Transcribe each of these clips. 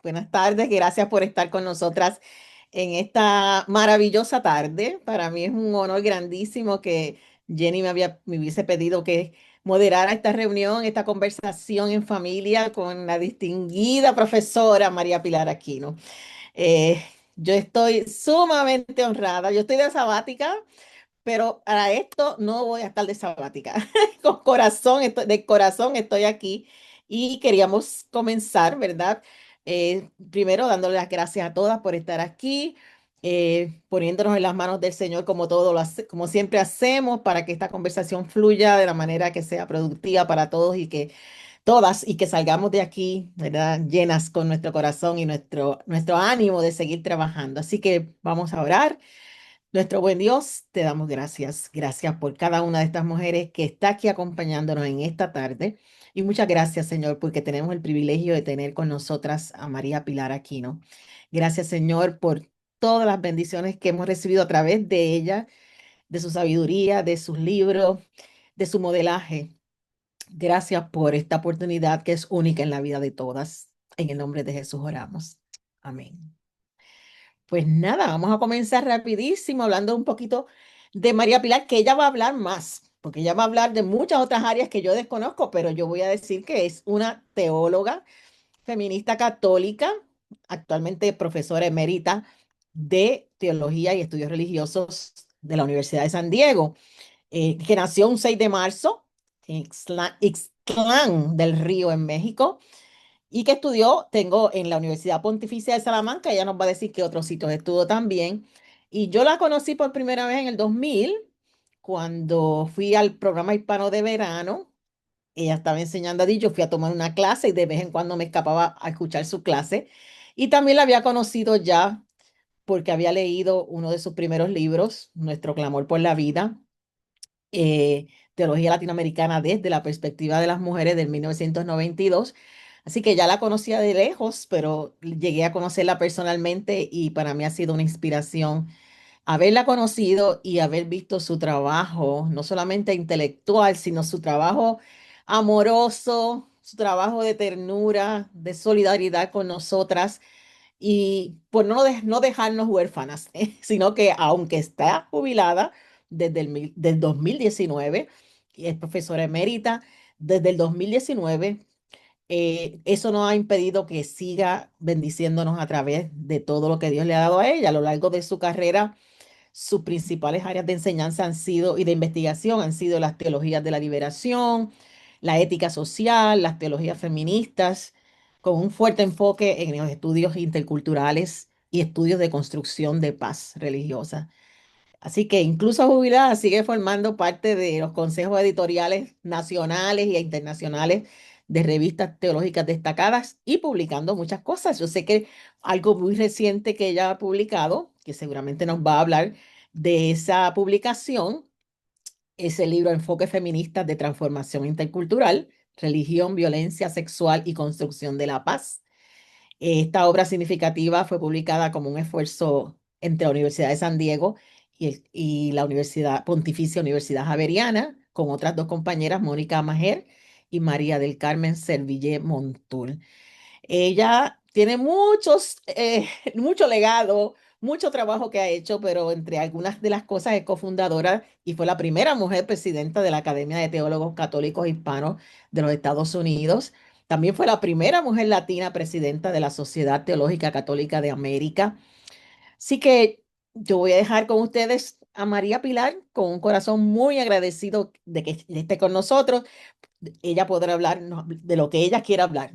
Buenas tardes, gracias por estar con nosotras en esta maravillosa tarde. Para mí es un honor grandísimo que Jenny me hubiese pedido que moderara esta reunión, esta conversación en familia con la distinguida profesora María Pilar Aquino. Eh, yo estoy sumamente honrada, yo estoy de sabática, pero para esto no voy a estar de sabática. Con corazón, de corazón estoy aquí y queríamos comenzar, ¿verdad? Primero dándole las gracias a todas por estar aquí, poniéndonos en las manos del Señor como como siempre hacemos para que esta conversación fluya de la manera que sea productiva para todos y que todas y que salgamos de aquí, ¿verdad? Llenas con nuestro corazón y nuestro ánimo de seguir trabajando. Así que vamos a orar. Nuestro buen Dios, te damos gracias. Gracias por cada una de estas mujeres que está aquí acompañándonos en esta tarde. Y muchas gracias, Señor, porque tenemos el privilegio de tener con nosotras a María Pilar Aquino. Gracias, Señor, por todas las bendiciones que hemos recibido a través de ella, de su sabiduría, de sus libros, de su modelaje. Gracias por esta oportunidad que es única en la vida de todas. En el nombre de Jesús oramos. Amén. Pues nada, vamos a comenzar rapidísimo hablando un poquito de María Pilar, que ella va a hablar más, porque ella va a hablar de muchas otras áreas que yo desconozco, pero yo voy a decir que es una teóloga feminista católica, actualmente profesora emérita de teología y estudios religiosos de la Universidad de San Diego, que nació un 6 de marzo en Ixtlán del Río, en México, y que estudió, tengo en la Universidad Pontificia de Salamanca. Ella nos va a decir que otros sitios estudió también. Y yo la conocí por primera vez en el 2000, cuando fui al programa hispano de verano. Ella estaba enseñando allí, yo fui a tomar una clase y de vez en cuando me escapaba a escuchar su clase. Y también la había conocido ya porque había leído uno de sus primeros libros, Nuestro clamor por la vida, teología latinoamericana desde la perspectiva de las mujeres del 1992. Así que ya la conocía de lejos, pero llegué a conocerla personalmente y para mí ha sido una inspiración haberla conocido y haber visto su trabajo, no solamente intelectual, sino su trabajo amoroso, su trabajo de ternura, de solidaridad con nosotras y por no dejarnos huérfanas, sino que aunque está jubilada del 2019, y es profesora emérita, desde el 2019, eso no ha impedido que siga bendiciéndonos a través de todo lo que Dios le ha dado a ella. A lo largo de su carrera, sus principales áreas de enseñanza han sido y de investigación han sido las teologías de la liberación, la ética social, las teologías feministas, con un fuerte enfoque en los estudios interculturales y estudios de construcción de paz religiosa. Así que incluso jubilada sigue formando parte de los consejos editoriales nacionales e internacionales de revistas teológicas destacadas y publicando muchas cosas. Yo sé que algo muy reciente que ella ha publicado, que seguramente nos va a hablar de esa publicación, es el libro Enfoque Feminista de Transformación Intercultural, Religión, Violencia Sexual y Construcción de la Paz. Esta obra significativa fue publicada como un esfuerzo entre la Universidad de San Diego y la Universidad Pontificia Universidad Javeriana, con otras dos compañeras, Mónica Majer y María del Carmen Serville Montul. Ella tiene mucho legado, mucho trabajo que ha hecho, pero entre algunas de las cosas es cofundadora y fue la primera mujer presidenta de la Academia de Teólogos Católicos Hispanos de los Estados Unidos. También fue la primera mujer latina presidenta de la Sociedad Teológica Católica de América. Así que yo voy a dejar con ustedes a María Pilar con un corazón muy agradecido de que esté con nosotros. Ella podrá hablar de lo que ella quiera hablar.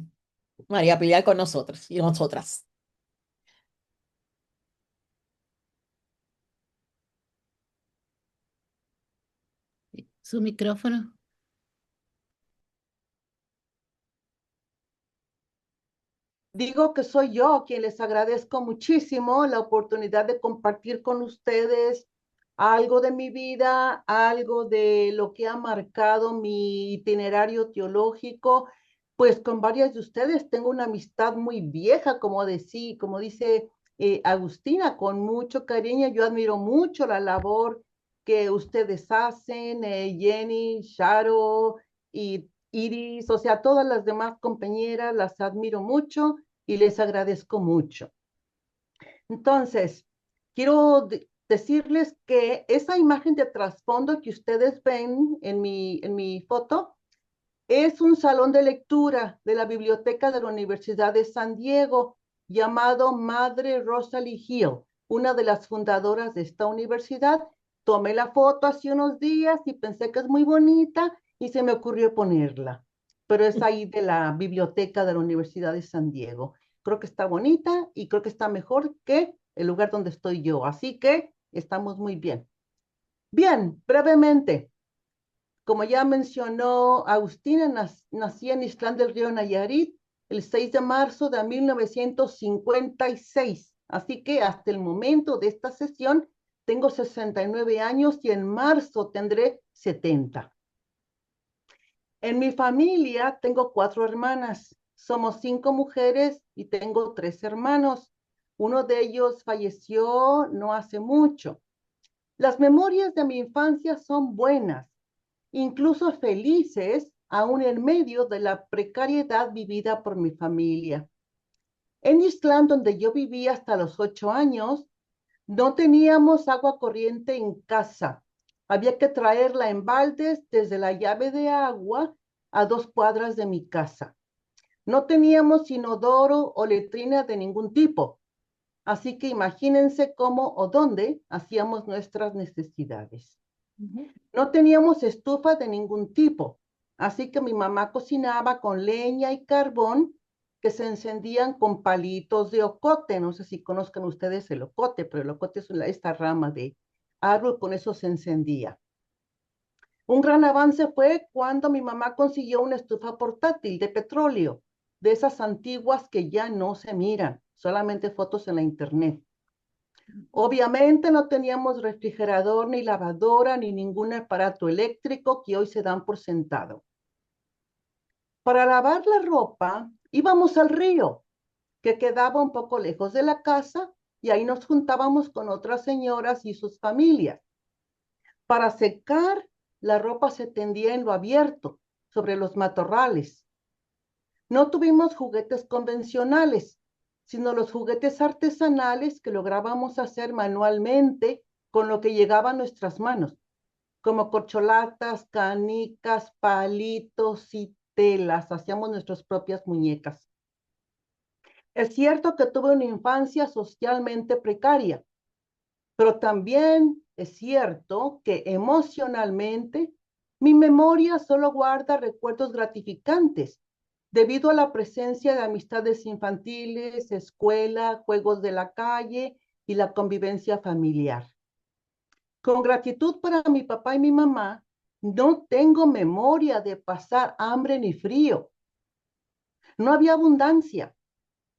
María Pilar con nosotros y nosotras. Su micrófono. Digo que soy yo quien les agradezco muchísimo la oportunidad de compartir con ustedes algo de mi vida, algo de lo que ha marcado mi itinerario teológico. Pues con varias de ustedes tengo una amistad muy vieja, como dice Agustina, con mucho cariño. Yo admiro mucho la labor que ustedes hacen, Jenny, Sharo y Iris, o sea, todas las demás compañeras las admiro mucho y les agradezco mucho. Entonces, quiero decirles que esa imagen de trasfondo que ustedes ven en mi foto es un salón de lectura de la biblioteca de la Universidad de San Diego llamado Madre Rosalie Hill, una de las fundadoras de esta universidad. Tomé la foto hace unos días y pensé que es muy bonita y se me ocurrió ponerla, pero es ahí de la biblioteca de la Universidad de San Diego. Creo que está bonita y creo que está mejor que el lugar donde estoy yo, así que estamos muy bien. Bien, brevemente, como ya mencionó Agustina, nací en Islán del Río Nayarit el 6 de marzo de 1956. Así que hasta el momento de esta sesión tengo 69 años y en marzo tendré 70. En mi familia tengo 4 hermanas. Somos 5 mujeres y tengo 3 hermanos. Uno de ellos falleció no hace mucho. Las memorias de mi infancia son buenas, incluso felices, aún en medio de la precariedad vivida por mi familia. En Islán, donde yo vivía hasta los 8 años, no teníamos agua corriente en casa. Había que traerla en baldes desde la llave de agua a 2 cuadras de mi casa. No teníamos inodoro o letrina de ningún tipo. Así que imagínense cómo o dónde hacíamos nuestras necesidades. No teníamos estufa de ningún tipo, así que mi mamá cocinaba con leña y carbón que se encendían con palitos de ocote. No sé si conozcan ustedes el ocote, pero el ocote es esta rama de árbol, con eso se encendía. Un gran avance fue cuando mi mamá consiguió una estufa portátil de petróleo, de esas antiguas que ya no se miran, solamente fotos en la internet. Obviamente no teníamos refrigerador, ni lavadora, ni ningún aparato eléctrico que hoy se dan por sentado. Para lavar la ropa íbamos al río, que quedaba un poco lejos de la casa, y ahí nos juntábamos con otras señoras y sus familias. Para secar, la ropa se tendía en lo abierto, sobre los matorrales. No tuvimos juguetes convencionales, sino los juguetes artesanales que lográbamos hacer manualmente con lo que llegaba a nuestras manos, como corcholatas, canicas, palitos y telas. Hacíamos nuestras propias muñecas. Es cierto que tuve una infancia socialmente precaria, pero también es cierto que emocionalmente mi memoria solo guarda recuerdos gratificantes debido a la presencia de amistades infantiles, escuela, juegos de la calle y la convivencia familiar. Con gratitud para mi papá y mi mamá, no tengo memoria de pasar hambre ni frío. No había abundancia,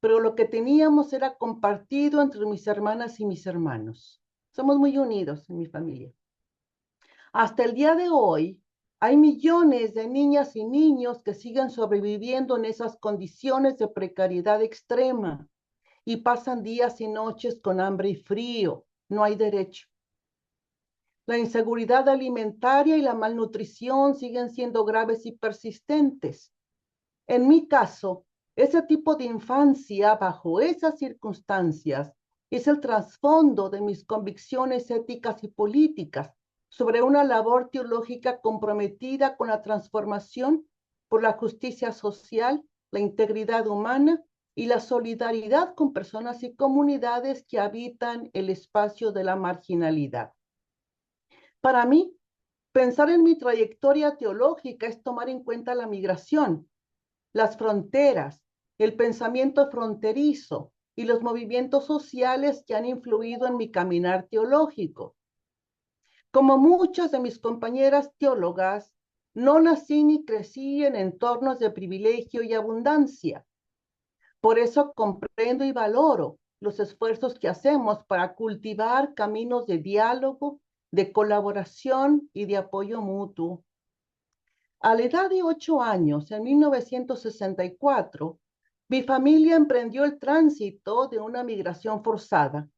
pero lo que teníamos era compartido entre mis hermanas y mis hermanos. Somos muy unidos en mi familia. Hasta el día de hoy, hay millones de niñas y niños que siguen sobreviviendo en esas condiciones de precariedad extrema y pasan días y noches con hambre y frío. No hay derecho. La inseguridad alimentaria y la malnutrición siguen siendo graves y persistentes. En mi caso, ese tipo de infancia bajo esas circunstancias es el trasfondo de mis convicciones éticas y políticas sobre una labor teológica comprometida con la transformación por la justicia social, la integridad humana y la solidaridad con personas y comunidades que habitan el espacio de la marginalidad. Para mí, pensar en mi trayectoria teológica es tomar en cuenta la migración, las fronteras, el pensamiento fronterizo y los movimientos sociales que han influido en mi caminar teológico. Como muchas de mis compañeras teólogas, no nací ni crecí en entornos de privilegio y abundancia. Por eso comprendo y valoro los esfuerzos que hacemos para cultivar caminos de diálogo, de colaboración y de apoyo mutuo. A la edad de 8 años, en 1964, mi familia emprendió el tránsito de una migración forzada,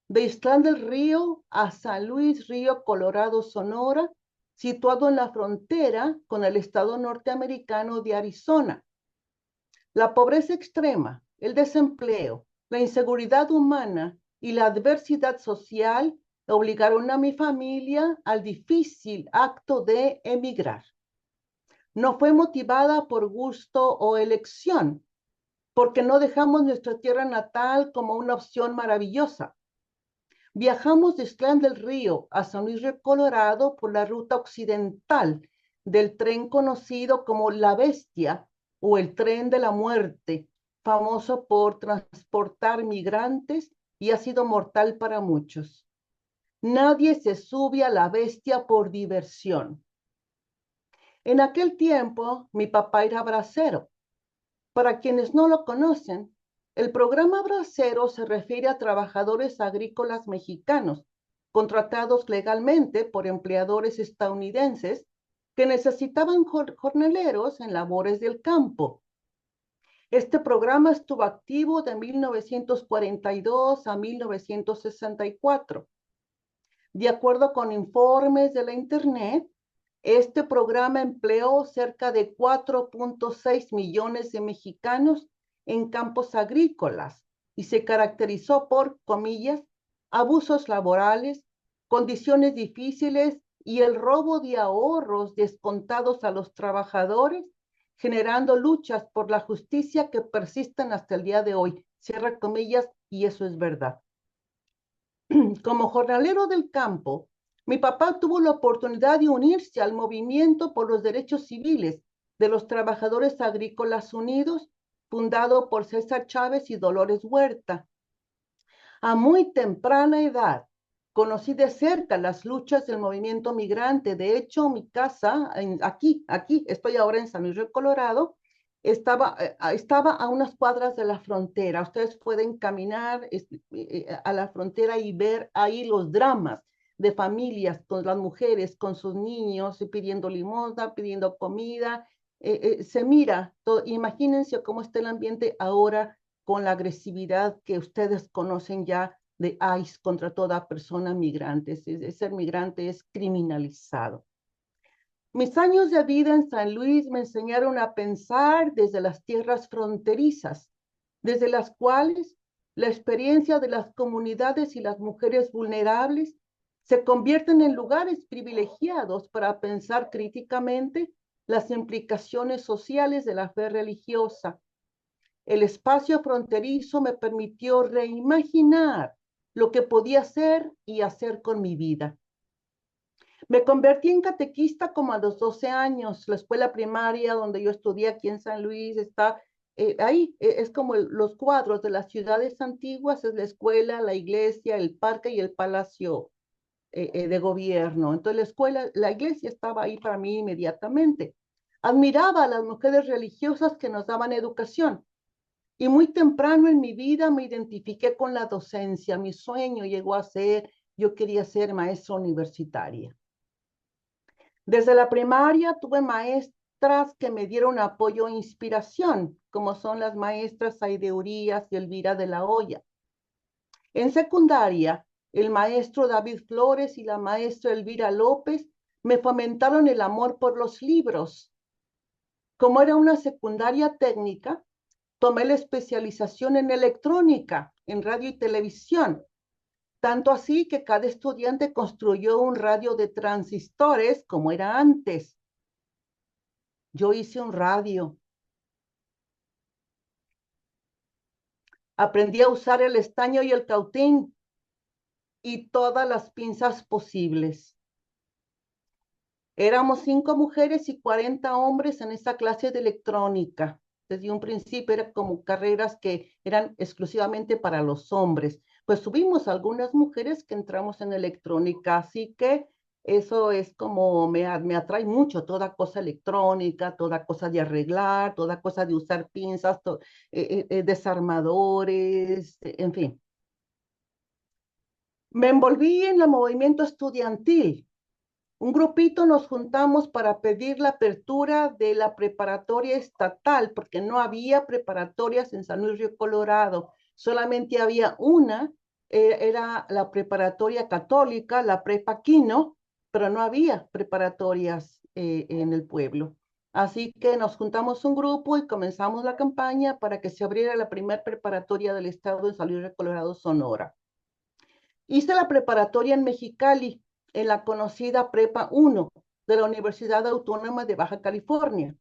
de Islán del Río a San Luis Río Colorado, Sonora, situado en la frontera con el estado norteamericano de Arizona. La pobreza extrema, el desempleo, la inseguridad humana y la adversidad social obligaron a mi familia al difícil acto de emigrar. No fue motivada por gusto o elección, porque no dejamos nuestra tierra natal como una opción maravillosa. Viajamos de Islán del Río a San Luis Río Colorado por la ruta occidental del tren conocido como La Bestia o el tren de la muerte, famoso por transportar migrantes y ha sido mortal para muchos. Nadie se sube a La Bestia por diversión. En aquel tiempo, mi papá era bracero. Para quienes no lo conocen, el programa Bracero se refiere a trabajadores agrícolas mexicanos contratados legalmente por empleadores estadounidenses que necesitaban jornaleros en labores del campo. Este programa estuvo activo de 1942 a 1964. De acuerdo con informes de la Internet, este programa empleó cerca de 4.6 millones de mexicanos en campos agrícolas y se caracterizó por, comillas, abusos laborales, condiciones difíciles y el robo de ahorros descontados a los trabajadores, generando luchas por la justicia que persisten hasta el día de hoy. Cierra comillas, y eso es verdad. Como jornalero del campo, mi papá tuvo la oportunidad de unirse al movimiento por los derechos civiles de los Trabajadores Agrícolas Unidos, fundado por César Chávez y Dolores Huerta. A muy temprana edad, conocí de cerca las luchas del movimiento migrante. De hecho, mi casa, aquí, estoy ahora en San Luis Río Colorado, estaba a unas cuadras de la frontera. Ustedes pueden caminar a la frontera y ver ahí los dramas de familias con las mujeres, con sus niños, pidiendo limosna, pidiendo comida. Se mira, imagínense cómo está el ambiente ahora con la agresividad que ustedes conocen ya de ICE contra toda persona migrante. Ser migrante es criminalizado. Mis años de vida en San Luis me enseñaron a pensar desde las tierras fronterizas, desde las cuales la experiencia de las comunidades y las mujeres vulnerables se convierten en lugares privilegiados para pensar críticamente las implicaciones sociales de la fe religiosa. El espacio fronterizo me permitió reimaginar lo que podía ser y hacer con mi vida. Me convertí en catequista como a los 12 años. La escuela primaria donde yo estudié aquí en San Luis está ahí. Es como los cuadros de las ciudades antiguas, es la escuela, la iglesia, el parque y el palacio de gobierno. Entonces la iglesia estaba ahí para mí inmediatamente. Admiraba a las mujeres religiosas que nos daban educación. Y muy temprano en mi vida me identifiqué con la docencia. Mi sueño llegó a ser, yo quería ser maestra universitaria. Desde la primaria tuve maestras que me dieron apoyo e inspiración, como son las maestras Aide Urías y Elvira de la Hoya. En secundaria, el maestro David Flores y la maestra Elvira López me fomentaron el amor por los libros. Como era una secundaria técnica, tomé la especialización en electrónica, en radio y televisión. Tanto así que cada estudiante construyó un radio de transistores como era antes. Yo hice un radio. Aprendí a usar el estaño y el cautín y todas las pinzas posibles. Éramos 5 mujeres y 40 hombres en esa clase de electrónica. Desde un principio eran como carreras que eran exclusivamente para los hombres. Pues tuvimos algunas mujeres que entramos en electrónica, así que eso es como me atrae mucho, toda cosa electrónica, toda cosa de arreglar, toda cosa de usar pinzas, desarmadores, en fin. Me envolví en el movimiento estudiantil. Un grupito nos juntamos para pedir la apertura de la preparatoria estatal, porque no había preparatorias en San Luis Río Colorado, solamente había una, era la preparatoria católica, la Prepa Quino, pero no había preparatorias en el pueblo. Así que nos juntamos un grupo y comenzamos la campaña para que se abriera la primera preparatoria del estado de San Luis de Colorado, Sonora. Hice la preparatoria en Mexicali, en la conocida Prepa 1 de la Universidad Autónoma de Baja California.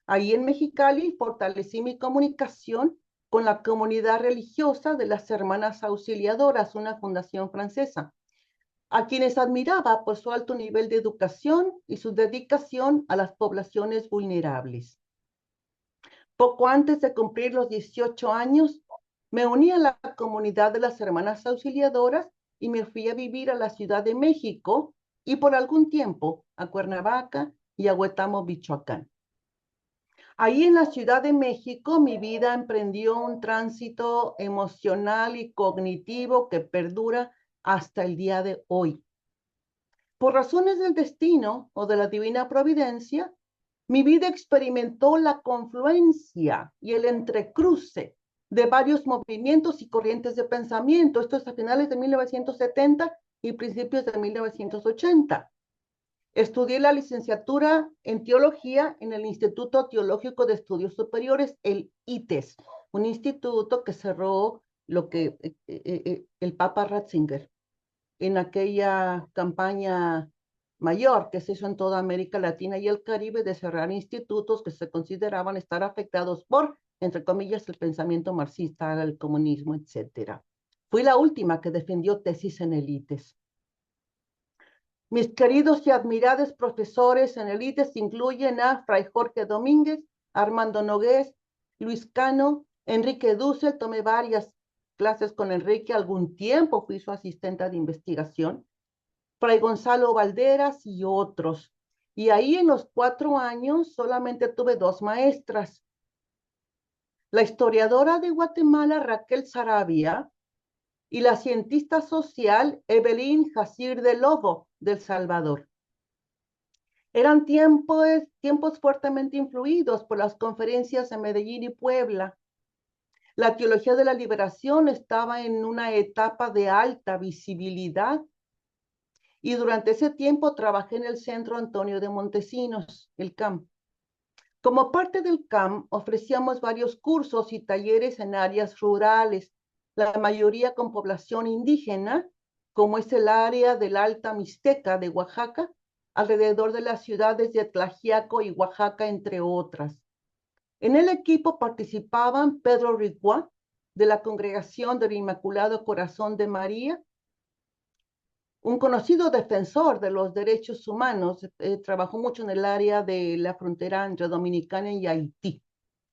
Ahí en Mexicali fortalecí mi comunicación con la comunidad religiosa de las Hermanas Auxiliadoras, una fundación francesa, a quienes admiraba por su alto nivel de educación y su dedicación a las poblaciones vulnerables. Poco antes de cumplir los 18 años, me uní a la comunidad de las Hermanas Auxiliadoras y me fui a vivir a la Ciudad de México y por algún tiempo a Cuernavaca y a Huetamo, Michoacán. Ahí en la Ciudad de México, mi vida emprendió un tránsito emocional y cognitivo que perdura hasta el día de hoy. Por razones del destino o de la divina providencia, mi vida experimentó la confluencia y el entrecruce de varios movimientos y corrientes de pensamiento. Esto es a finales de 1970 y principios de 1980. Estudié la licenciatura en teología en el Instituto Teológico de Estudios Superiores, el ITES, un instituto que cerró el Papa Ratzinger en aquella campaña mayor que se hizo en toda América Latina y el Caribe de cerrar institutos que se consideraban estar afectados por, entre comillas, el pensamiento marxista, el comunismo, etc. Fui la última que defendió tesis en el ITES. Mis queridos y admirados profesores en el ITES incluyen a Fray Jorge Domínguez, Armando Nogués, Luis Cano, Enrique Dussel. Tomé varias clases con Enrique, algún tiempo fui su asistente de investigación, Fray Gonzalo Valderas y otros. Y ahí en los 4 años solamente tuve 2 maestras. La historiadora de Guatemala, Raquel Saravia, y la cientista social Evelyn Jacir de Lobo, del Salvador. Eran tiempos fuertemente influidos por las conferencias en Medellín y Puebla. La teología de la liberación estaba en una etapa de alta visibilidad y durante ese tiempo trabajé en el Centro Antonio de Montesinos, el CAM. Como parte del CAM, ofrecíamos varios cursos y talleres en áreas rurales, la mayoría con población indígena, como es el área del Alta Mixteca de Oaxaca, alrededor de las ciudades de Tlaxiaco y Oaxaca, entre otras. En el equipo participaban Pedro Ricua, de la Congregación del Inmaculado Corazón de María, un conocido defensor de los derechos humanos, trabajó mucho en el área de la frontera entre Dominicana y Haití.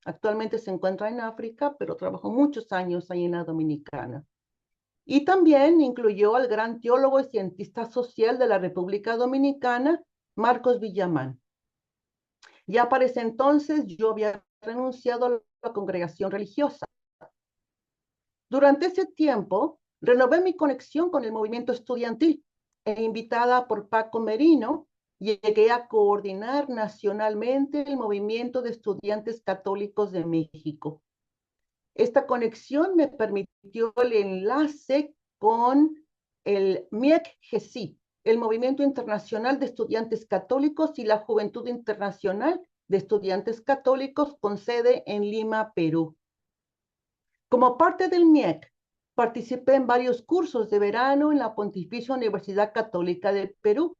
Actualmente se encuentra en África, pero trabajó muchos años ahí en la Dominicana. Y también incluyó al gran teólogo y cientista social de la República Dominicana, Marcos Villamán. Ya para ese entonces yo había renunciado a la congregación religiosa. Durante ese tiempo, renové mi conexión con el movimiento estudiantil e invitada por Paco Merino, llegué a coordinar nacionalmente el movimiento de estudiantes católicos de México. Esta conexión me permitió el enlace con el MIEC-GESI, el Movimiento Internacional de Estudiantes Católicos, y la Juventud Internacional de Estudiantes Católicos con sede en Lima, Perú. Como parte del MIEC, participé en varios cursos de verano en la Pontificia Universidad Católica del Perú,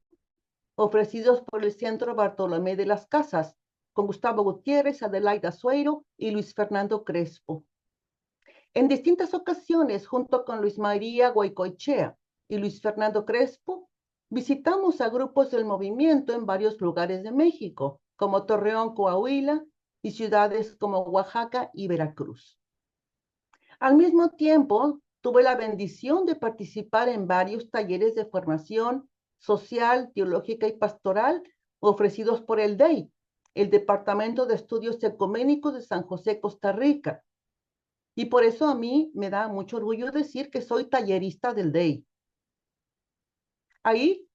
ofrecidos por el Centro Bartolomé de las Casas, con Gustavo Gutiérrez, Adelaida Sueiro y Luis Fernando Crespo. En distintas ocasiones, junto con Luis María Guaycoechea y Luis Fernando Crespo, visitamos a grupos del movimiento en varios lugares de México, como Torreón, Coahuila, y ciudades como Oaxaca y Veracruz. Al mismo tiempo, tuve la bendición de participar en varios talleres de formación social, teológica y pastoral ofrecidos por el DEI, el Departamento de Estudios Ecuménicos de San José, Costa Rica. Y por eso a mí me da mucho orgullo decir que soy tallerista del DEI. Ahí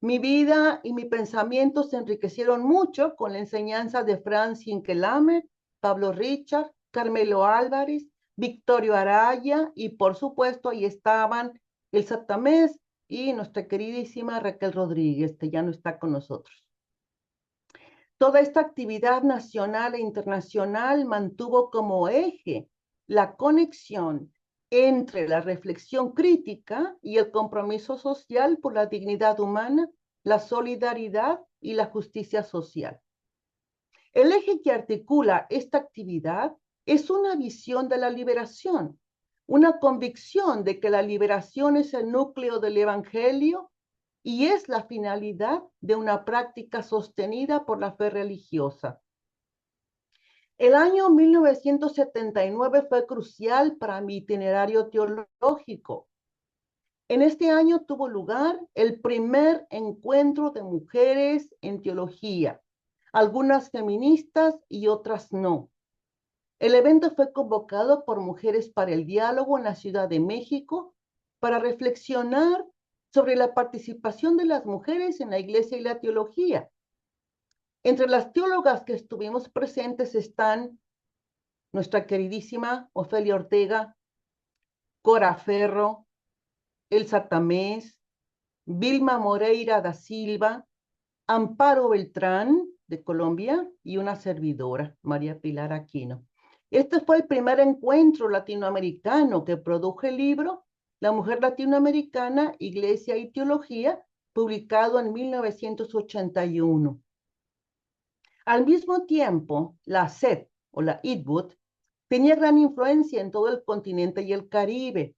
mi vida y mi pensamiento se enriquecieron mucho con la enseñanza de Franz Hinkelhammer, Pablo Richard, Carmelo Álvarez, Victorio Araya y por supuesto ahí estaban Elsa Tamés y nuestra queridísima Raquel Rodríguez, que ya no está con nosotros. Toda esta actividad nacional e internacional mantuvo como eje la conexión entre la reflexión crítica y el compromiso social por la dignidad humana, la solidaridad y la justicia social. El eje que articula esta actividad es una visión de la liberación, una convicción de que la liberación es el núcleo del Evangelio y es la finalidad de una práctica sostenida por la fe religiosa. El año 1979 fue crucial para mi itinerario teológico. En este año tuvo lugar el primer encuentro de mujeres en teología, algunas feministas y otras no. El evento fue convocado por Mujeres para el Diálogo en la Ciudad de México para reflexionar sobre la participación de las mujeres en la iglesia y la teología. Entre las teólogas que estuvimos presentes están nuestra queridísima Ofelia Ortega, Cora Ferro, Elsa Tamés, Vilma Moreira da Silva, Amparo Beltrán de Colombia y una servidora, María Pilar Aquino. Este fue el primer encuentro latinoamericano que produjo el libro La mujer latinoamericana, Iglesia y Teología, publicado en 1981. Al mismo tiempo, la SED o la IDBUT tenía gran influencia en todo el continente y el Caribe.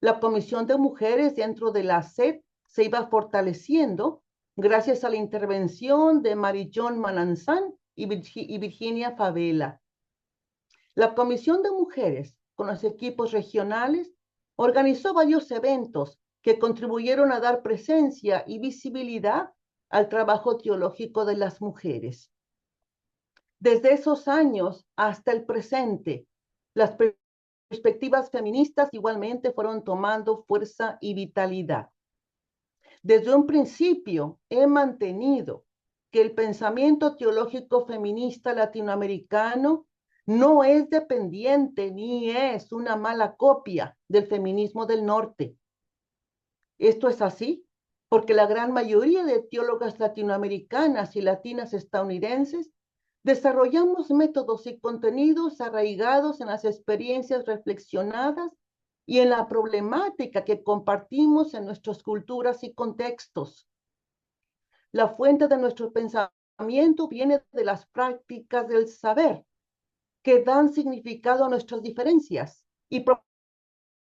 La Comisión de Mujeres dentro de la SED se iba fortaleciendo gracias a la intervención de Marillón Mananzán y Virginia Favela. La Comisión de Mujeres, con los equipos regionales, organizó varios eventos que contribuyeron a dar presencia y visibilidad al trabajo teológico de las mujeres. Desde esos años hasta el presente, las perspectivas feministas igualmente fueron tomando fuerza y vitalidad. Desde un principio he mantenido que el pensamiento teológico feminista latinoamericano no es dependiente ni es una mala copia del feminismo del norte. Esto es así porque la gran mayoría de teólogas latinoamericanas y latinas estadounidenses desarrollamos métodos y contenidos arraigados en las experiencias reflexionadas y en la problemática que compartimos en nuestras culturas y contextos. La fuente de nuestro pensamiento viene de las prácticas del saber, que dan significado a nuestras diferencias y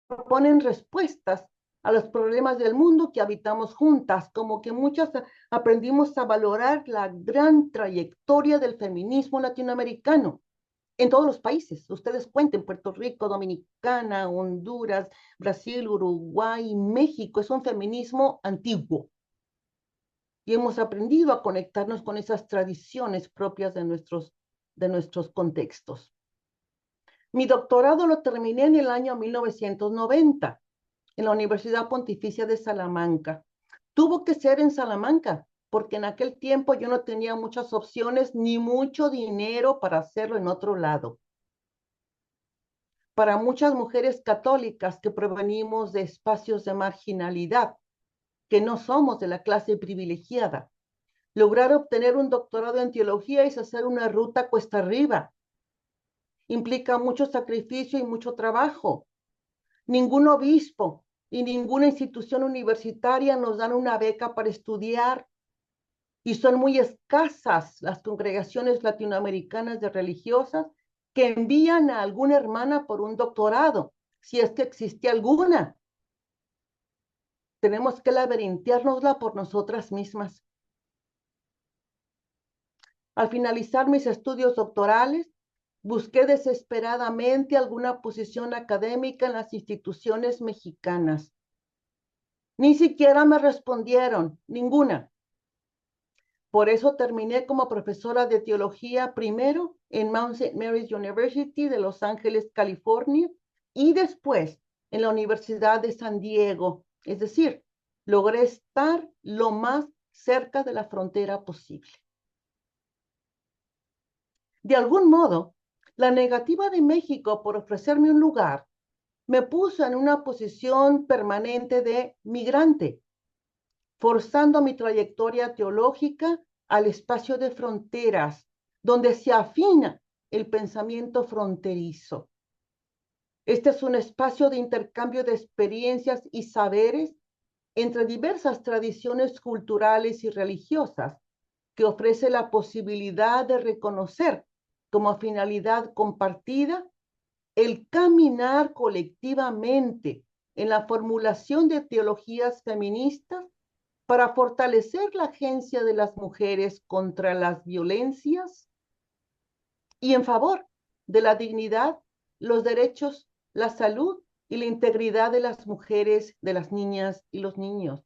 proponen respuestas a los problemas del mundo que habitamos juntas, como que muchas aprendimos a valorar la gran trayectoria del feminismo latinoamericano en todos los países. Ustedes cuenten, Puerto Rico, Dominicana, Honduras, Brasil, Uruguay, México, es un feminismo antiguo. Y hemos aprendido a conectarnos con esas tradiciones propias de nuestros contextos. Mi doctorado lo terminé en el año 1990 en la Universidad Pontificia de Salamanca. Tuvo que ser en Salamanca, porque en aquel tiempo yo no tenía muchas opciones ni mucho dinero para hacerlo en otro lado. Para muchas mujeres católicas que provenimos de espacios de marginalidad, que no somos de la clase privilegiada, lograr obtener un doctorado en teología es hacer una ruta cuesta arriba. Implica mucho sacrificio y mucho trabajo. Ningún obispo y ninguna institución universitaria nos dan una beca para estudiar y son muy escasas las congregaciones latinoamericanas de religiosas que envían a alguna hermana por un doctorado, si es que existe alguna. Tenemos que laberinteárnosla por nosotras mismas. Al finalizar mis estudios doctorales, busqué desesperadamente alguna posición académica en las instituciones mexicanas. Ni siquiera me respondieron, ninguna. Por eso terminé como profesora de teología primero en Mount St. Mary's University de Los Ángeles, California, y después en la Universidad de San Diego. Es decir, logré estar lo más cerca de la frontera posible. De algún modo, la negativa de México por ofrecerme un lugar me puso en una posición permanente de migrante, forzando mi trayectoria teológica al espacio de fronteras, donde se afina el pensamiento fronterizo. Este es un espacio de intercambio de experiencias y saberes entre diversas tradiciones culturales y religiosas, que ofrece la posibilidad de reconocer como finalidad compartida el caminar colectivamente en la formulación de teologías feministas para fortalecer la agencia de las mujeres contra las violencias y en favor de la dignidad, los derechos, la salud y la integridad de las mujeres, de las niñas y los niños.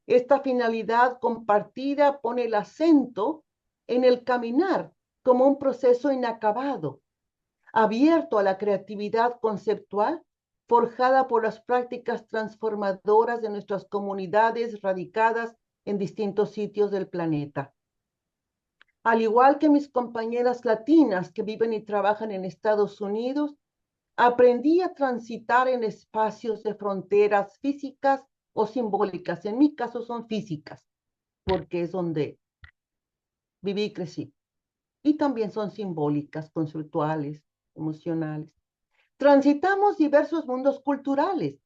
Esta finalidad compartida pone el acento en el caminar como un proceso inacabado, abierto a la creatividad conceptual, forjada por las prácticas transformadoras de nuestras comunidades radicadas en distintos sitios del planeta. Al igual que mis compañeras latinas que viven y trabajan en Estados Unidos, aprendí a transitar en espacios de fronteras físicas o simbólicas. En mi caso son físicas, porque es donde viví y crecí. Y también son simbólicas, conceptuales, emocionales. Transitamos diversos mundos culturales,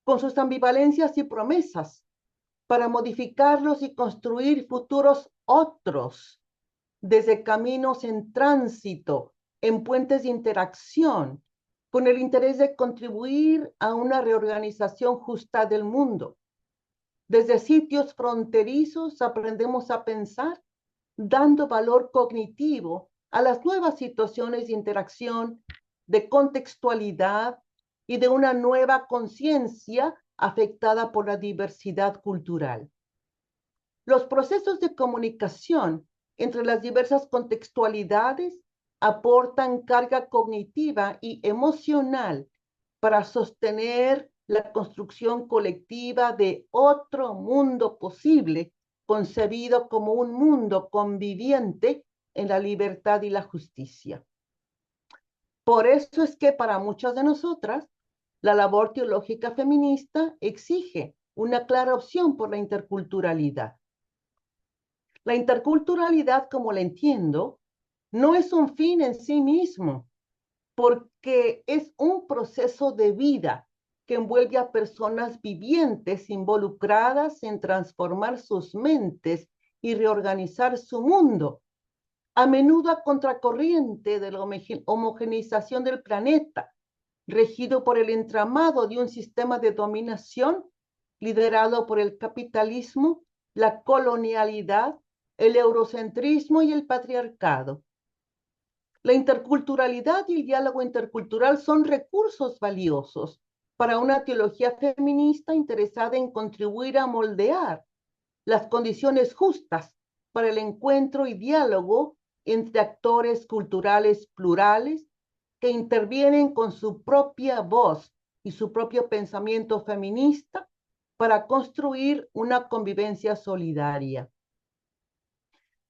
con sus ambivalencias y promesas, para modificarlos y construir futuros otros, desde caminos en tránsito, en puentes de interacción, con el interés de contribuir a una reorganización justa del mundo. Desde sitios fronterizos aprendemos a pensar, dando valor cognitivo a las nuevas situaciones de interacción, de contextualidad y de una nueva conciencia afectada por la diversidad cultural. Los procesos de comunicación entre las diversas contextualidades aportan carga cognitiva y emocional para sostener la construcción colectiva de otro mundo posible, concebido como un mundo conviviente en la libertad y la justicia. Por eso es que para muchas de nosotras, la labor teológica feminista exige una clara opción por la interculturalidad. La interculturalidad, como la entiendo, no es un fin en sí mismo, porque es un proceso de vida que envuelve a personas vivientes involucradas en transformar sus mentes y reorganizar su mundo, a menudo a contracorriente de la homogeneización del planeta, regido por el entramado de un sistema de dominación liderado por el capitalismo, la colonialidad, el eurocentrismo y el patriarcado. La interculturalidad y el diálogo intercultural son recursos valiosos para una teología feminista interesada en contribuir a moldear las condiciones justas para el encuentro y diálogo entre actores culturales plurales que intervienen con su propia voz y su propio pensamiento feminista para construir una convivencia solidaria.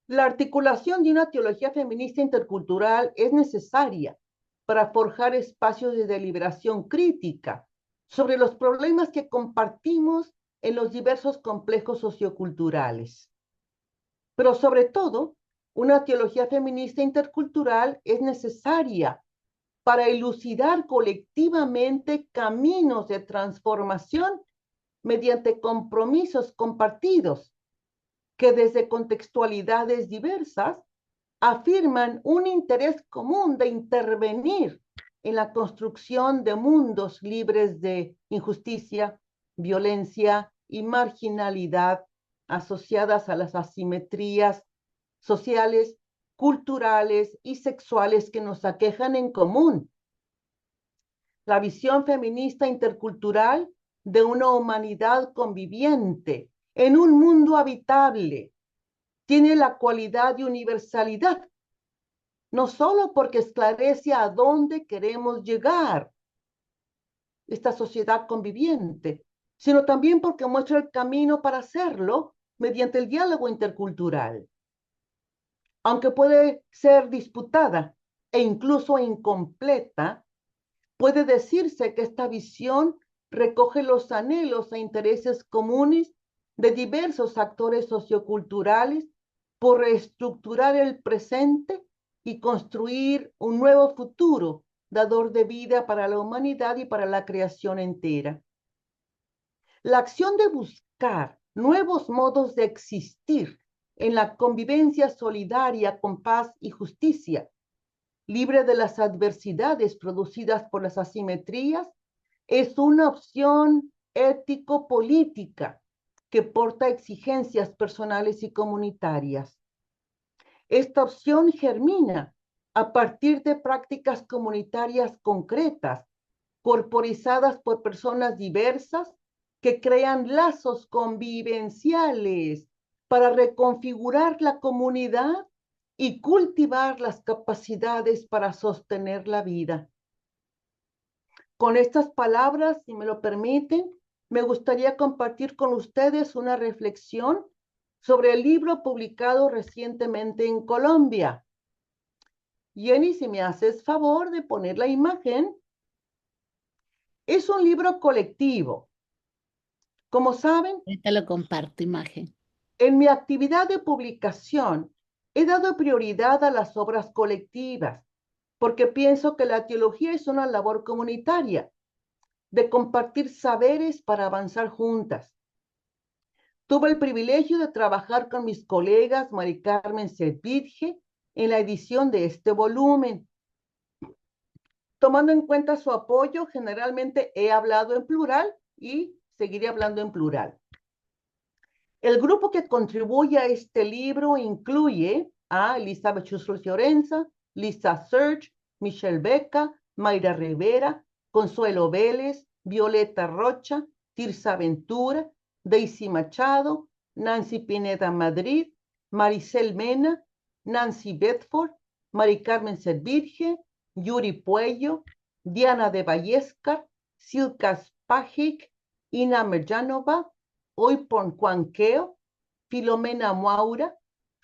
La articulación de una teología feminista intercultural es necesaria para forjar espacios de deliberación crítica sobre los problemas que compartimos en los diversos complejos socioculturales. Pero sobre todo, una teología feminista intercultural es necesaria para elucidar colectivamente caminos de transformación mediante compromisos compartidos que desde contextualidades diversas afirman un interés común de intervenir en la construcción de mundos libres de injusticia, violencia y marginalidad asociadas a las asimetrías sociales, culturales y sexuales que nos aquejan en común. La visión feminista intercultural de una humanidad conviviente en un mundo habitable tiene la cualidad de universalidad, no solo porque esclarece a dónde queremos llegar, esta sociedad conviviente, sino también porque muestra el camino para hacerlo mediante el diálogo intercultural. Aunque puede ser disputada e incluso incompleta, puede decirse que esta visión recoge los anhelos e intereses comunes de diversos actores socioculturales por reestructurar el presente y construir un nuevo futuro, dador de vida para la humanidad y para la creación entera. La acción de buscar nuevos modos de existir en la convivencia solidaria con paz y justicia, libre de las adversidades producidas por las asimetrías, es una opción ético-política que porta exigencias personales y comunitarias. Esta opción germina a partir de prácticas comunitarias concretas, corporizadas por personas diversas que crean lazos convivenciales para reconfigurar la comunidad y cultivar las capacidades para sostener la vida. Con estas palabras, si me lo permiten, me gustaría compartir con ustedes una reflexión sobre el libro publicado recientemente en Colombia. Jenny, si me haces favor de poner la imagen. Es un libro colectivo. Como saben, Ahorita lo comparto imagen. en mi actividad de publicación he dado prioridad a las obras colectivas, porque pienso que la teología es una labor comunitaria, de compartir saberes para avanzar juntas. Tuve el privilegio de trabajar con mis colegas Mari Carmen Sepidje en la edición de este volumen. Tomando en cuenta su apoyo, generalmente he hablado en plural y seguiré hablando en plural. El grupo que contribuye a este libro incluye a Elizabeth Schuster Fiorenza, Lisa Serge, Michelle Beca, Mayra Rivera, Consuelo Vélez, Violeta Rocha, Tirsa Ventura, Daisy Machado, Nancy Pineda Madrid, Maricel Mena, Nancy Bedford, Mari Carmen Servirge, Yuri Puello, Diana de Vallescar, Silka Spajic, Ina Merjanova, Oipon Cuanqueo, Filomena Maura,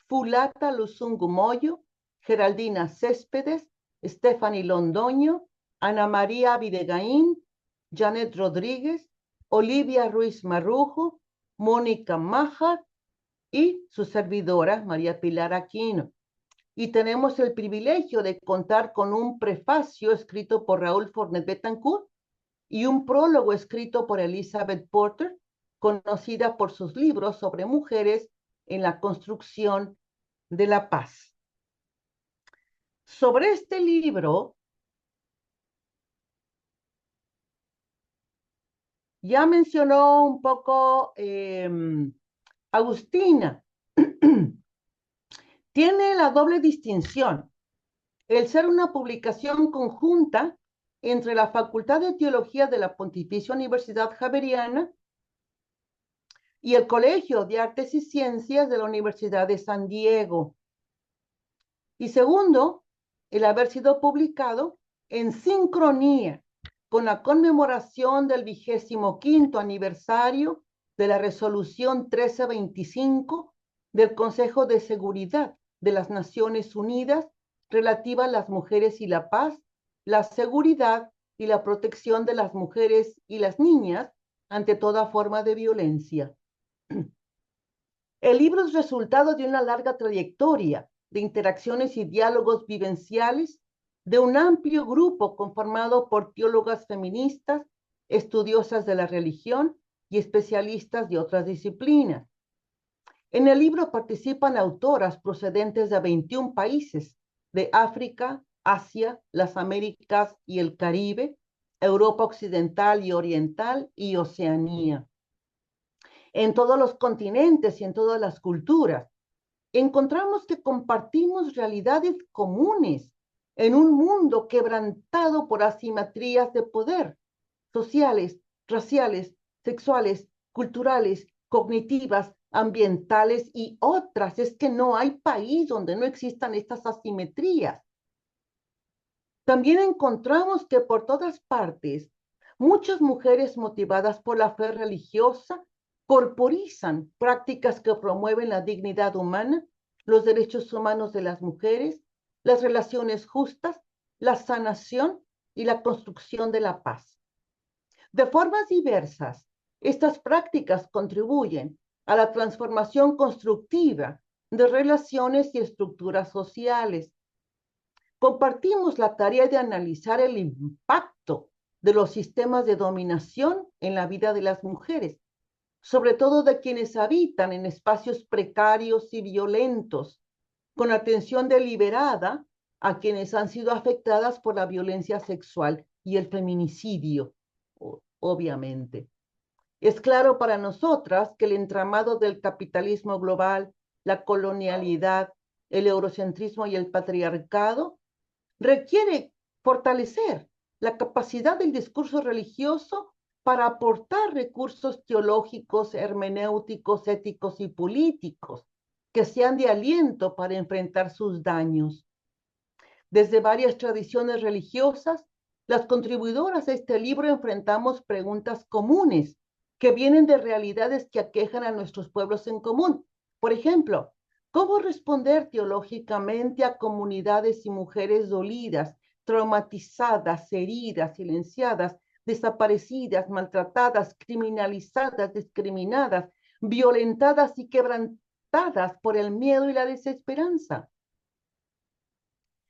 Fulata Luzungu Moyo, Geraldina Céspedes, Stephanie Londoño, Ana María Videgaín, Janet Rodríguez, Olivia Ruiz Marrujo, Mónica Majar y su servidora María Pilar Aquino. Y tenemos el privilegio de contar con un prefacio escrito por Raúl Fornet Betancourt y un prólogo escrito por Elizabeth Porter, conocida por sus libros sobre mujeres en la construcción de la paz. Sobre este libro, ya mencionó un poco Agustina. Tiene la doble distinción, el ser una publicación conjunta entre la Facultad de Teología de la Pontificia Universidad Javeriana y el Colegio de Artes y Ciencias de la Universidad de San Diego. Y segundo, el haber sido publicado en sincronía con la conmemoración del 25º aniversario de la Resolución 1325 del Consejo de Seguridad de las Naciones Unidas relativa a las mujeres y la paz, la seguridad y la protección de las mujeres y las niñas ante toda forma de violencia. El libro es resultado de una larga trayectoria de interacciones y diálogos vivenciales de un amplio grupo conformado por teólogas feministas, estudiosas de la religión y especialistas de otras disciplinas. En el libro participan autoras procedentes de 21 países de África, Asia, las Américas y el Caribe, Europa Occidental y Oriental y Oceanía. En todos los continentes y en todas las culturas, encontramos que compartimos realidades comunes en un mundo quebrantado por asimetrías de poder, sociales, raciales, sexuales, culturales, cognitivas, ambientales y otras. Es que no hay país donde no existan estas asimetrías. También encontramos que por todas partes, muchas mujeres motivadas por la fe religiosa corporizan prácticas que promueven la dignidad humana, los derechos humanos de las mujeres, las relaciones justas, la sanación y la construcción de la paz. De formas diversas, estas prácticas contribuyen a la transformación constructiva de relaciones y estructuras sociales. Compartimos la tarea de analizar el impacto de los sistemas de dominación en la vida de las mujeres, sobre todo de quienes habitan en espacios precarios y violentos, con atención deliberada a quienes han sido afectadas por la violencia sexual y el feminicidio, obviamente. Es claro para nosotras que el entramado del capitalismo global, la colonialidad, el eurocentrismo y el patriarcado requiere fortalecer la capacidad del discurso religioso para aportar recursos teológicos, hermenéuticos, éticos y políticos que sean de aliento para enfrentar sus daños. Desde varias tradiciones religiosas, las contribuidoras a este libro enfrentamos preguntas comunes que vienen de realidades que aquejan a nuestros pueblos en común. Por ejemplo, ¿cómo responder teológicamente a comunidades y mujeres dolidas, traumatizadas, heridas, silenciadas, desaparecidas, maltratadas, criminalizadas, discriminadas, violentadas y quebrantadas por el miedo y la desesperanza?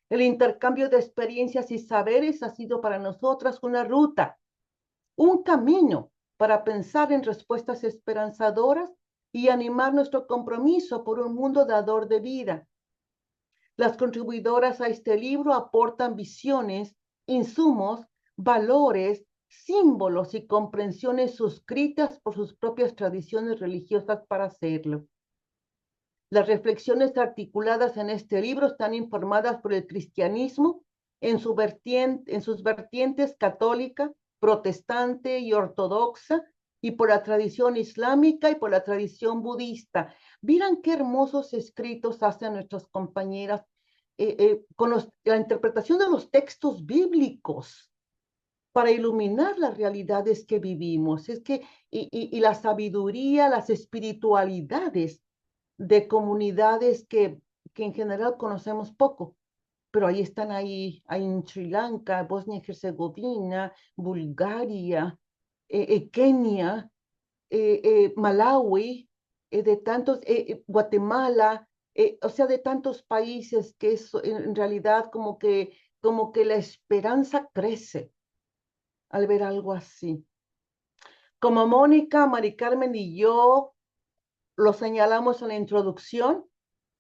El intercambio de experiencias y saberes ha sido para nosotras una ruta, un camino para pensar en respuestas esperanzadoras y animar nuestro compromiso por un mundo dador de vida. Las contribuidoras a este libro aportan visiones, insumos, valores, símbolos y comprensiones suscritas por sus propias tradiciones religiosas para hacerlo. Las reflexiones articuladas en este libro están informadas por el cristianismo en sus vertientes católica, protestante y ortodoxa, y por la tradición islámica y por la tradición budista. Miren qué hermosos escritos hacen nuestras compañeras con la interpretación de los textos bíblicos para iluminar las realidades que vivimos. Es que, y la sabiduría, las espiritualidades de comunidades que en general conocemos poco, pero ahí están ahí en Sri Lanka, Bosnia y Herzegovina, Bulgaria, Kenia, Malawi, de tantos, Guatemala, o sea, de tantos países que es en realidad como que la esperanza crece al ver algo así. Como Mónica, Mari Carmen y yo lo señalamos en la introducción,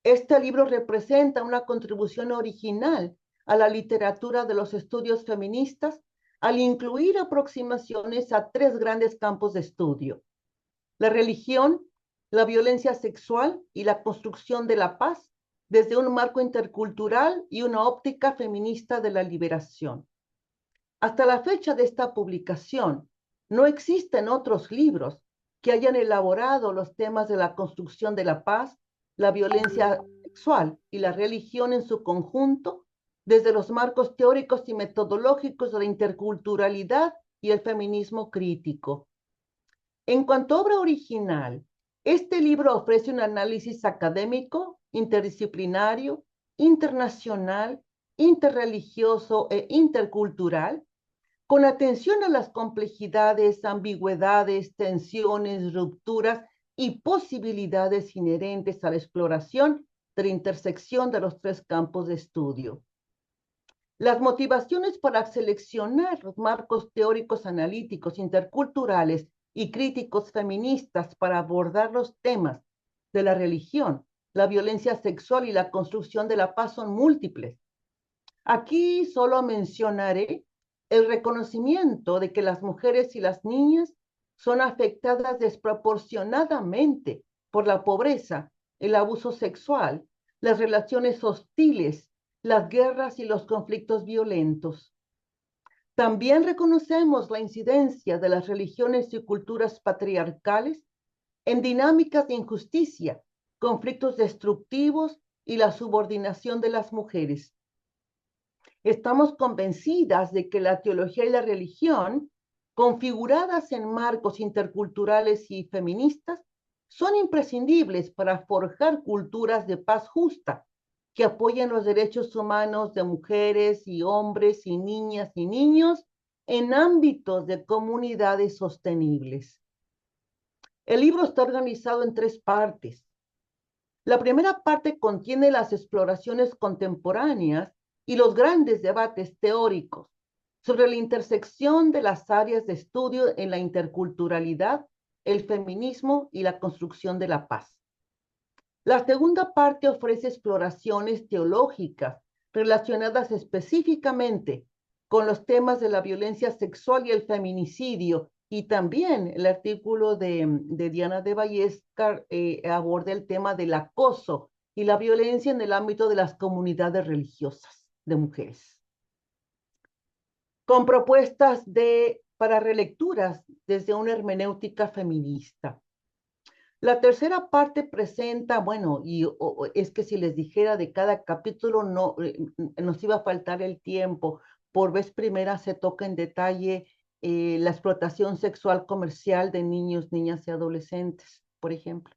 este libro representa una contribución original a la literatura de los estudios feministas al incluir aproximaciones a tres grandes campos de estudio: la religión, la violencia sexual y la construcción de la paz, desde un marco intercultural y una óptica feminista de la liberación. Hasta la fecha de esta publicación, no existen otros libros que hayan elaborado los temas de la construcción de la paz, la violencia sexual y la religión en su conjunto, desde los marcos teóricos y metodológicos de la interculturalidad y el feminismo crítico. En cuanto a obra original, este libro ofrece un análisis académico, interdisciplinario, internacional, interreligioso e intercultural, con atención a las complejidades, ambigüedades, tensiones, rupturas y posibilidades inherentes a la exploración de la intersección de los tres campos de estudio. Las motivaciones para seleccionar los marcos teóricos analíticos, interculturales y críticos feministas para abordar los temas de la religión, la violencia sexual y la construcción de la paz son múltiples. Aquí solo mencionaré el reconocimiento de que las mujeres y las niñas son afectadas desproporcionadamente por la pobreza, el abuso sexual, las relaciones hostiles, las guerras y los conflictos violentos. También reconocemos la incidencia de las religiones y culturas patriarcales en dinámicas de injusticia, conflictos destructivos y la subordinación de las mujeres. Estamos convencidas de que la teología y la religión, configuradas en marcos interculturales y feministas, son imprescindibles para forjar culturas de paz justa que apoyen los derechos humanos de mujeres y hombres y niñas y niños en ámbitos de comunidades sostenibles. El libro está organizado en tres partes. La primera parte contiene las exploraciones contemporáneas y los grandes debates teóricos sobre la intersección de las áreas de estudio en la interculturalidad, el feminismo y la construcción de la paz. La segunda parte ofrece exploraciones teológicas relacionadas específicamente con los temas de la violencia sexual y el feminicidio, y también el artículo de Diana de Ballesca aborda el tema del acoso y la violencia en el ámbito de las comunidades religiosas de mujeres, con propuestas para relecturas desde una hermenéutica feminista. La tercera parte presenta, bueno, es que si les dijera de cada capítulo no nos iba a faltar el tiempo. Por vez primera se toca en detalle la explotación sexual comercial de niños, niñas y adolescentes, por ejemplo.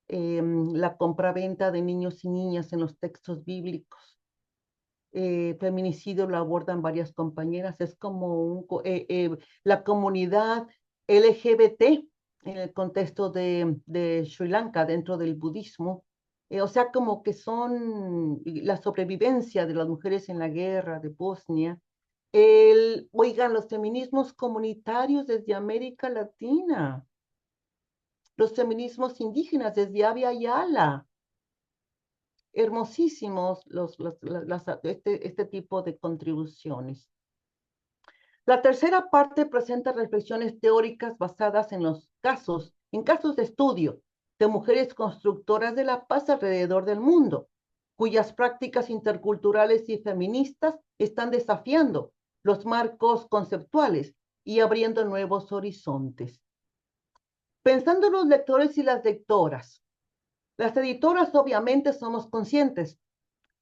La compraventa de niños y niñas en los textos bíblicos. Feminicidio lo abordan varias compañeras. Es como la comunidad LGBT en el contexto de Sri Lanka, dentro del budismo. O sea, como que son la sobrevivencia de las mujeres en la guerra de Bosnia. Oigan, los feminismos comunitarios desde América Latina, los feminismos indígenas desde Abya Yala. Hermosísimos este tipo de contribuciones. La tercera parte presenta reflexiones teóricas basadas en casos de estudio de mujeres constructoras de la paz alrededor del mundo, cuyas prácticas interculturales y feministas están desafiando los marcos conceptuales y abriendo nuevos horizontes. Pensando en los lectores y las lectoras, las editoras obviamente somos conscientes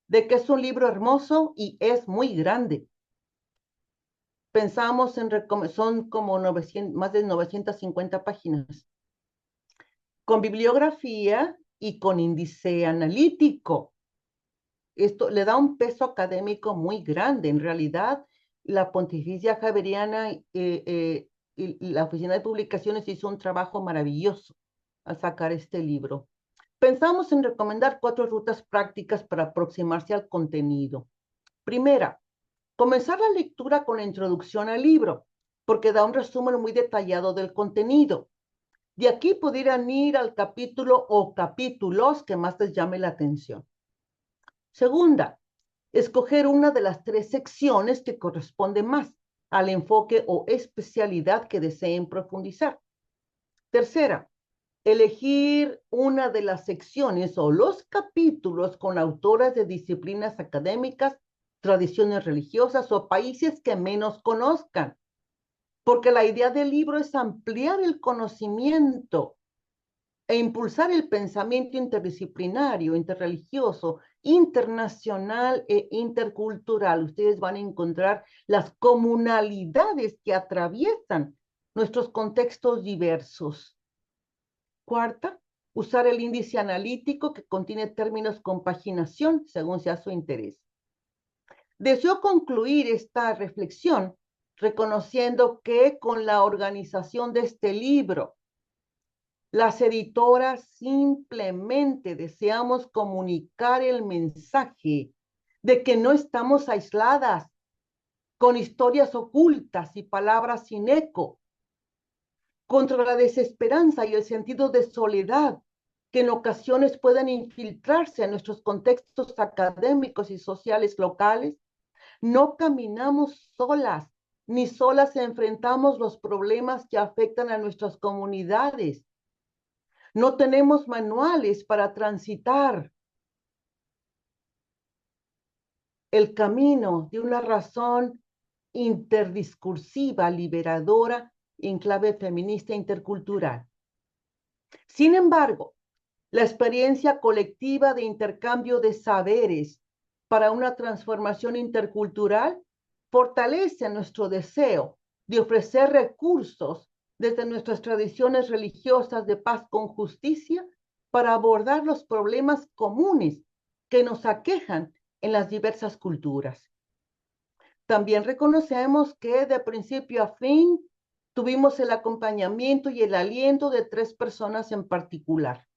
de que es un libro hermoso y es muy grande. Pensamos son como más de 950 páginas, con bibliografía y con índice analítico. Esto le da un peso académico muy grande. En realidad, la Pontificia Javeriana y la Oficina de Publicaciones hizo un trabajo maravilloso al sacar este libro. Pensamos en recomendar 4 rutas prácticas para aproximarse al contenido. Primera, comenzar la lectura con la introducción al libro, porque da un resumen muy detallado del contenido. De aquí pudieran ir al capítulo o capítulos que más les llame la atención. Segunda, escoger una de las 3 secciones que corresponde más al enfoque o especialidad que deseen profundizar. Tercera, elegir una de las secciones o los capítulos con autoras de disciplinas académicas, tradiciones religiosas o países que menos conozcan, porque la idea del libro es ampliar el conocimiento e impulsar el pensamiento interdisciplinario, interreligioso, internacional e intercultural. Ustedes van a encontrar las comunalidades que atraviesan nuestros contextos diversos. Cuarta, usar el índice analítico que contiene términos con paginación según sea su interés. Deseo concluir esta reflexión reconociendo que con la organización de este libro, las editoras simplemente deseamos comunicar el mensaje de que no estamos aisladas, con historias ocultas y palabras sin eco, contra la desesperanza y el sentido de soledad que en ocasiones pueden infiltrarse en nuestros contextos académicos y sociales locales. No caminamos solas, ni solas enfrentamos los problemas que afectan a nuestras comunidades. No tenemos manuales para transitar el camino de una razón interdiscursiva, liberadora, en clave feminista intercultural. Sin embargo, la experiencia colectiva de intercambio de saberes para una transformación intercultural fortalece nuestro deseo de ofrecer recursos desde nuestras tradiciones religiosas de paz con justicia para abordar los problemas comunes que nos aquejan en las diversas culturas. También reconocemos que de principio a fin tuvimos el acompañamiento y el aliento de 3 personas en particular.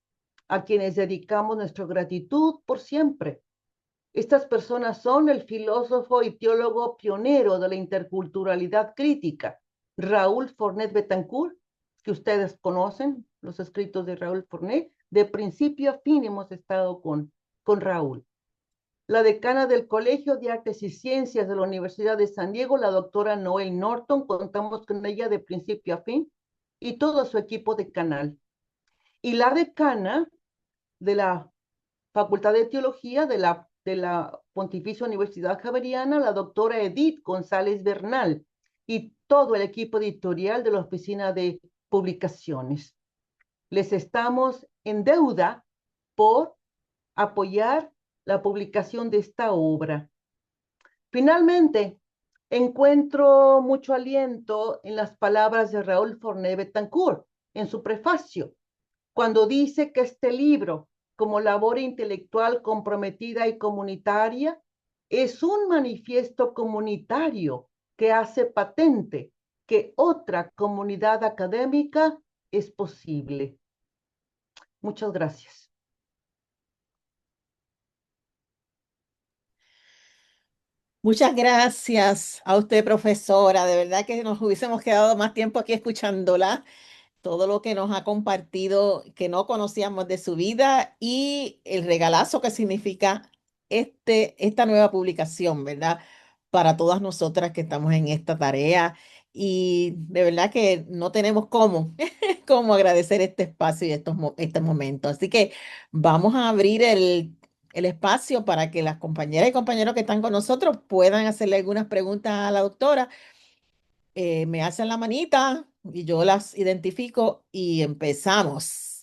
a quienes dedicamos nuestra gratitud por siempre. Estas personas son el filósofo y teólogo pionero de la interculturalidad crítica, Raúl Fornet Betancourt, que ustedes conocen, los escritos de Raúl Fornet. De principio a fin hemos estado con Raúl. La decana del Colegio de Artes y Ciencias de la Universidad de San Diego, la doctora Noel Norton, contamos con ella de principio a fin, y todo su equipo de canal. Y la decana de la Facultad de Teología de la Pontificia Universidad Javeriana, la doctora Edith González Bernal, y todo el equipo editorial de la Oficina de Publicaciones. Les estamos en deuda por apoyar la publicación de esta obra. Finalmente, encuentro mucho aliento en las palabras de Raúl Forné Betancourt en su prefacio, cuando dice que este libro, como labor intelectual comprometida y comunitaria, es un manifiesto comunitario que hace patente que otra comunidad académica es posible. Muchas gracias. Muchas gracias a usted, profesora. De verdad que nos hubiésemos quedado más tiempo aquí escuchándola, todo lo que nos ha compartido que no conocíamos de su vida y el regalazo que significa esta nueva publicación, ¿verdad? Para todas nosotras que estamos en esta tarea. Y de verdad que no tenemos cómo agradecer este espacio y este momento. Así que vamos a abrir el espacio para que las compañeras y compañeros que están con nosotros puedan hacerle algunas preguntas a la doctora. Me hacen la manita y yo las identifico y empezamos.